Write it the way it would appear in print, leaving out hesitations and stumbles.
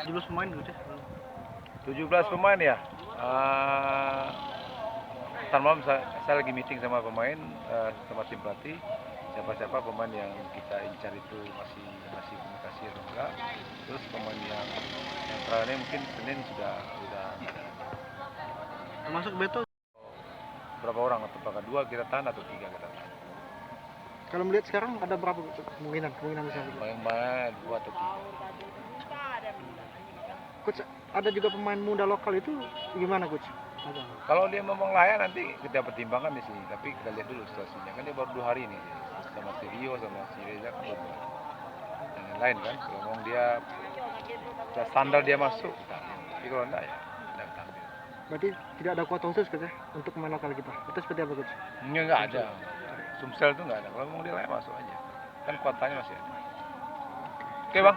17 pemain gitu ya. 17 pemain ya. Ntar malam saya lagi meeting sama pemain, sama tim pelatih. Siapa pemain yang kita incar itu masih komunikasi atau enggak. Terus pemain yang terakhir mungkin Senin sudah ada. Termasuk Beto. Berapa orang, atau apakah 2 kita tahan atau 3 kita tahan? Kalau melihat sekarang ada berapa kemungkinan bisa? Pemain 2 atau 3. Coach, ada juga pemain muda lokal itu gimana coach? Kalau dia memang layak nanti kita pertimbangkan di sini, tapi kita lihat dulu situasinya. Kan dia baru 2 hari ini sama si Rio sama si Reza kan baru 2 hari. Dan yang lain kan, kalau memang dia standar dia masuk, kita ambil. Tapi kalau enggak ya tidak kita ambil. Berarti tidak ada kuota khusus coach ya untuk pemain lokal kita. Itu seperti apa coach? Enggak ada. Sumsel itu enggak ada. Kalau memang dia layak masuk aja. Kan kuotanya masih ada. Oke bang.